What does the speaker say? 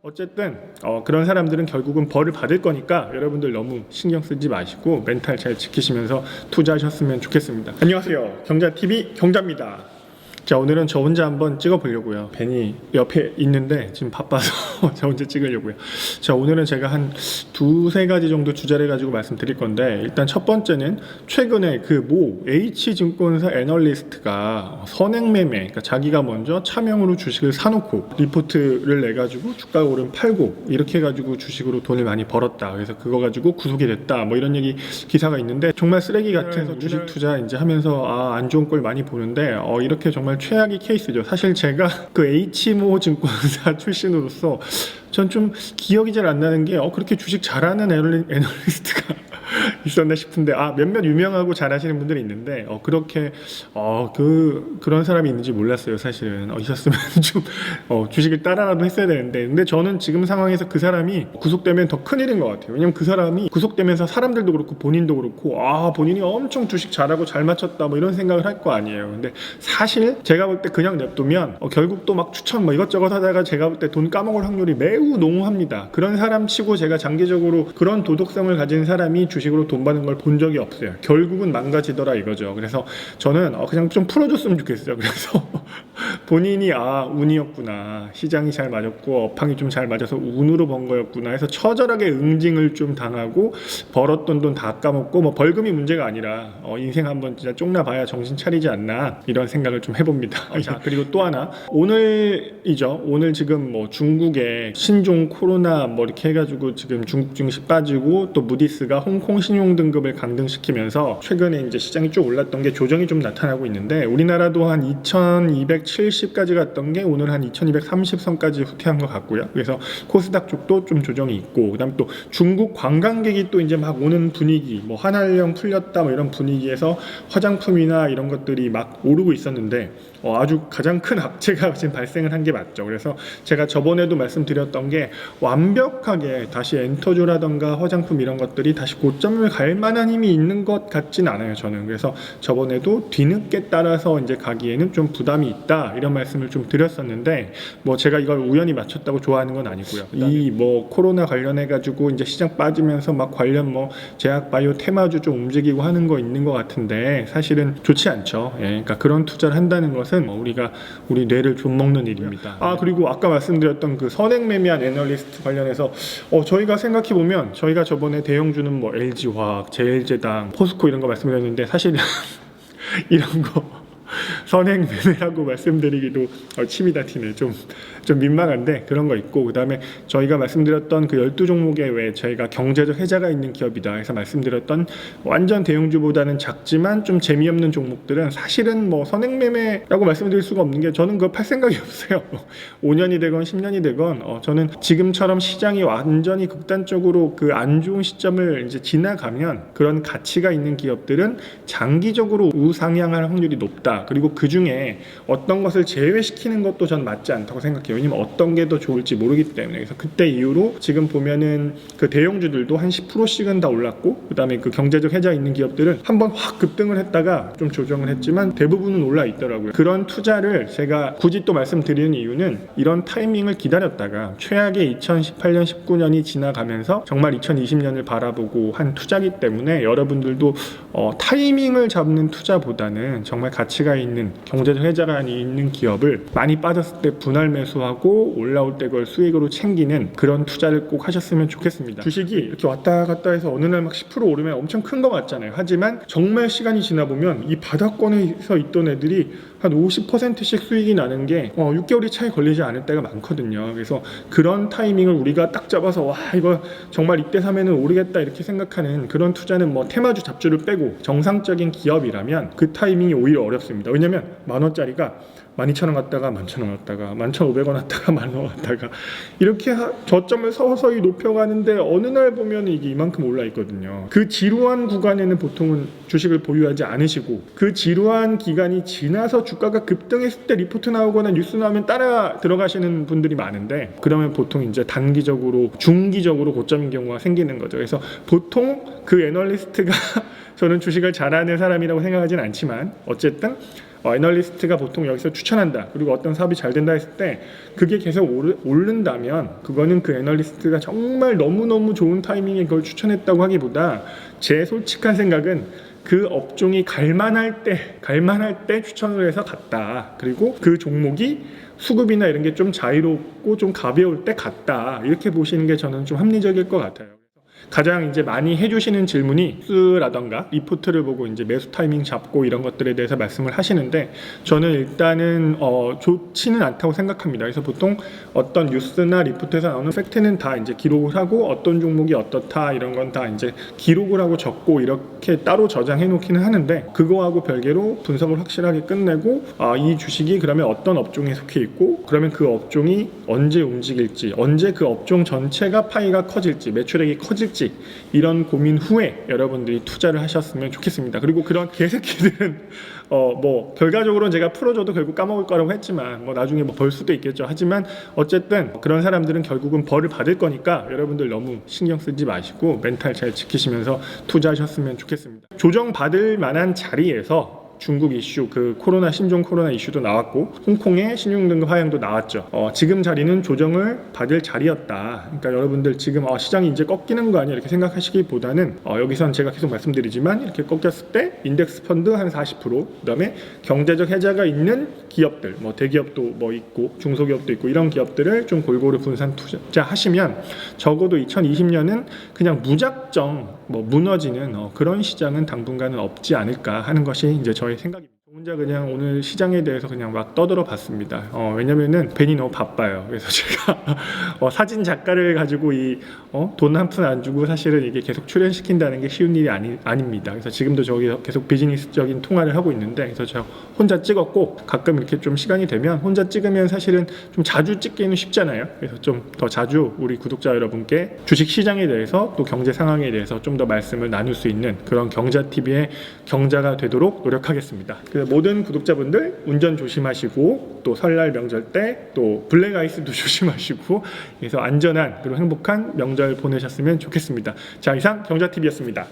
어쨌든 그런 사람들은 결국은 벌을 받을 거니까 여러분들 너무 신경 쓰지 마시고 멘탈 잘 지키시면서 투자하셨으면 좋겠습니다. 안녕하세요, 경자TV 경자입니다. 자, 오늘은 저 혼자 한번 찍어보려고요. 벤이 옆에 있는데 지금 바빠서 저 혼자 찍으려고요. 자, 오늘은 제가 한 두세 가지 정도 주제를 가지고 말씀드릴 건데, 일단 첫 번째는 최근에 그 모 H증권사 애널리스트가 선행매매, 그러니까 자기가 먼저 차명으로 주식을 사놓고 리포트를 내가지고 주가가 오르면 팔고 이렇게 해가지고 주식으로 돈을 많이 벌었다, 그래서 그거 가지고 구속이 됐다, 뭐 이런 얘기 기사가 있는데, 정말 쓰레기 같은 주식 투자 이제 하면서 안 좋은 걸 많이 보는데 이렇게 정말 최악의 케이스죠. 사실 제가 그 H모 증권사 출신으로서 전 좀 기억이 잘 안 나는 게 그렇게 주식 잘하는 애널리스트가 있었나 싶은데, 몇몇 유명하고 잘하시는 분들이 있는데 그렇게 그런 사람이 있는지 몰랐어요. 사실은 있었으면 좀 주식을 따라라도 했어야 되는데, 근데 저는 지금 상황에서 그 사람이 구속되면 더 큰일인 것 같아요. 왜냐면 그 사람이 구속되면서 사람들도 그렇고 본인도 그렇고 본인이 엄청 주식 잘하고 잘 맞췄다 뭐 이런 생각을 할 거 아니에요. 근데 사실 제가 볼 때 그냥 냅두면 결국 또 막 추천 뭐 이것저것 하다가 제가 볼 때 돈 까먹을 확률이 매우 농후합니다. 그런 사람 치고 제가 장기적으로 그런 도덕성을 가진 사람이 주식으로 돈 버는 걸 본 적이 없어요. 결국은 망가지더라 이거죠. 그래서 저는 그냥 좀 풀어줬으면 좋겠어요. 그래서 본인이 운이었구나, 시장이 잘 맞았고 업황이 좀 잘 맞아서 운으로 번 거였구나 해서 처절하게 응징을 좀 당하고 벌었던 돈 다 까먹고, 뭐 벌금이 문제가 아니라 인생 한번 진짜 쪽나 봐야 정신 차리지 않나, 이런 생각을 좀 해봅니다. 자, 그리고 또 하나, 오늘이죠. 오늘 지금 뭐 중국에 신종 코로나 뭐 이렇게 해가지고 지금 중국 증시 빠지고, 또 무디스가 홍콩 신용 등급을 강등시키면서 최근에 이제 시장이 쭉 올랐던 게 조정이 좀 나타나고 있는데, 우리나라도 한 2270까지 갔던 게 오늘 한 2230선까지 후퇴한 것 같고요. 그래서 코스닥 쪽도 좀 조정이 있고, 그다음 또 중국 관광객이 또 이제 막 오는 분위기, 뭐 한한령 풀렸다 뭐 이런 분위기에서 화장품이나 이런 것들이 막 오르고 있었는데 아주 가장 큰 악재가 지금 발생을 한 게 맞죠. 그래서 제가 저번에도 말씀드렸던 게, 완벽하게 다시 엔터주라던가 화장품 이런 것들이 다시 고점을 갈 만한 힘이 있는 것 같진 않아요, 저는. 그래서 저번에도 뒤늦게 따라서 이제 가기에는 좀 부담이 있다, 이런 말씀을 좀 드렸었는데, 뭐 제가 이걸 우연히 맞췄다고 좋아하는 건 아니고요. 이 뭐 코로나 관련해 가지고 이제 시장 빠지면서 막 관련 뭐 제약 바이오 테마주 좀 움직이고 하는 거 있는 것 같은데 사실은 좋지 않죠. 그러니까 그런 투자를 한다는 것은 우리가 우리 뇌를 좀 먹는 일입니다. 그리고 아까 말씀드렸던 그 선행매매한 애널리스트 관련해서 저희가 생각해 보면, 저희가 저번에 대형주는 뭐 LG화학, 제일제당, 포스코 이런 거 말씀드렸는데, 사실 이런 거 선행매매라고 말씀드리기도 침이 다 튀네. 좀 민망한데 그런 거 있고, 그 다음에 저희가 말씀드렸던 그 12종목에 왜 저희가 경제적 혜자가 있는 기업이다 해서 말씀드렸던 완전 대형주보다는 작지만 좀 재미없는 종목들은 사실은 뭐 선행매매라고 말씀드릴 수가 없는 게, 저는 그거 팔 생각이 없어요. 5년이 되건 10년이 되건 저는 지금처럼 시장이 완전히 극단적으로 그 안 좋은 시점을 이제 지나가면 그런 가치가 있는 기업들은 장기적으로 우상향할 확률이 높다. 그리고 그 중에 어떤 것을 제외시키는 것도 전 맞지 않다고 생각해요. 왜냐면 어떤 게 더 좋을지 모르기 때문에. 그래서 그때 이후로 지금 보면은 그 대형주들도 한 10%씩은 다 올랐고, 그 다음에 그 경제적 혜자 있는 기업들은 한번 확 급등을 했다가 좀 조정을 했지만 대부분은 올라 있더라고요. 그런 투자를 제가 굳이 또 말씀드리는 이유는, 이런 타이밍을 기다렸다가 최악의 2018년 19년이 지나가면서 정말 2020년을 바라보고 한 투자기 때문에, 여러분들도 타이밍을 잡는 투자보다는 정말 가치가 있는 경제적 혜자가 있는 기업을 많이 빠졌을 때 분할 매수하고 올라올 때 그걸 수익으로 챙기는 그런 투자를 꼭 하셨으면 좋겠습니다. 주식이 이렇게 왔다 갔다 해서 어느 날 막 10% 오르면 엄청 큰 거 같잖아요. 하지만 정말 시간이 지나 보면 이 바닥권에서 있던 애들이 한 50%씩 수익이 나는 게 6개월이 차이 걸리지 않을 때가 많거든요. 그래서 그런 타이밍을 우리가 딱 잡아서 이거 정말 이때 사면은 오르겠다 이렇게 생각하는 그런 투자는, 뭐 테마주 잡주를 빼고 정상적인 기업이라면 그 타이밍이 오히려 어렵습니다. 왜냐면 10,000원짜리가 12,000원 갔다가 11,000원 갔다가 11,500원 갔다가 10,000원 갔다가 이렇게 저점을 서서히 높여가는데, 어느 날 보면 이게 이만큼 올라 있거든요. 그 지루한 구간에는 보통은 주식을 보유하지 않으시고, 그 지루한 기간이 지나서 주가가 급등했을 때 리포트 나오거나 뉴스 나오면 따라 들어가시는 분들이 많은데, 그러면 보통 이제 단기적으로 중기적으로 고점인 경우가 생기는 거죠. 그래서 보통 그 애널리스트가 저는 주식을 잘하는 사람이라고 생각하진 않지만, 어쨌든 애널리스트가 보통 여기서 추천한다, 그리고 어떤 사업이 잘 된다 했을 때 그게 계속 오른다면 그거는 그 애널리스트가 정말 너무너무 좋은 타이밍에 그걸 추천했다고 하기보다 제 솔직한 생각은 그 업종이 갈만할 때 추천을 해서 갔다. 그리고 그 종목이 수급이나 이런 게 좀 자유롭고 좀 가벼울 때 갔다. 이렇게 보시는 게 저는 좀 합리적일 것 같아요. 가장 이제 많이 해주시는 질문이 뉴스라던가 리포트를 보고 이제 매수 타이밍 잡고 이런 것들에 대해서 말씀을 하시는데, 저는 일단은 좋지는 않다고 생각합니다. 그래서 보통 어떤 뉴스나 리포트에서 나오는 팩트는 다 이제 기록을 하고 어떤 종목이 어떻다 이런 건 다 이제 기록을 하고 적고 이렇게 따로 저장해 놓기는 하는데, 그거하고 별개로 분석을 확실하게 끝내고 이 주식이 그러면 어떤 업종에 속해 있고, 그러면 그 업종이 언제 움직일지, 언제 그 업종 전체가 파이가 커질지, 매출액이 커질지, 이런 고민 후에 여러분들이 투자를 하셨으면 좋겠습니다. 그리고 그런 개새끼들은 뭐 결과적으로는 제가 풀어줘도 결국 까먹을 거라고 했지만 뭐 나중에 뭐 벌 수도 있겠죠. 하지만 어쨌든 그런 사람들은 결국은 벌을 받을 거니까 여러분들 너무 신경 쓰지 마시고 멘탈 잘 지키시면서 투자하셨으면 좋겠습니다. 조정 받을 만한 자리에서 중국 이슈, 그 신종 코로나 이슈도 나왔고 홍콩의 신용등급 하향도 나왔죠. 지금 자리는 조정을 받을 자리였다. 그러니까 여러분들 지금 시장이 이제 꺾이는 거 아니야 이렇게 생각하시기보다는 여기선 제가 계속 말씀드리지만 이렇게 꺾였을 때 인덱스 펀드 한 40%, 그다음에 경제적 해자가 있는 기업들, 뭐 대기업도 뭐 있고 중소기업도 있고 이런 기업들을 좀 골고루 분산 투자하시면 적어도 2020년은 그냥 무작정 뭐 무너지는 그런 시장은 당분간은 없지 않을까 하는 것이 이제 저의 생각입니다. 혼자 그냥 오늘 시장에 대해서 그냥 막 떠들어 봤습니다. 왜냐면은 벤이 너무 바빠요. 그래서 제가 사진 작가를 가지고 돈 한 푼 안 주고 사실은 이게 계속 출연시킨다는 게 쉬운 일이 아닙니다. 그래서 지금도 저기 계속 비즈니스적인 통화를 하고 있는데, 그래서 제가 혼자 찍었고 가끔 이렇게 좀 시간이 되면 혼자 찍으면 사실은 좀 자주 찍기는 쉽잖아요. 그래서 좀 더 자주 우리 구독자 여러분께 주식 시장에 대해서 또 경제 상황에 대해서 좀 더 말씀을 나눌 수 있는 그런 경자TV의 경자가 되도록 노력하겠습니다. 모든 구독자분들 운전 조심하시고 또 설날 명절 때 또 블랙아이스도 조심하시고, 그래서 안전한 그리고 행복한 명절 보내셨으면 좋겠습니다. 자, 이상 경자TV였습니다.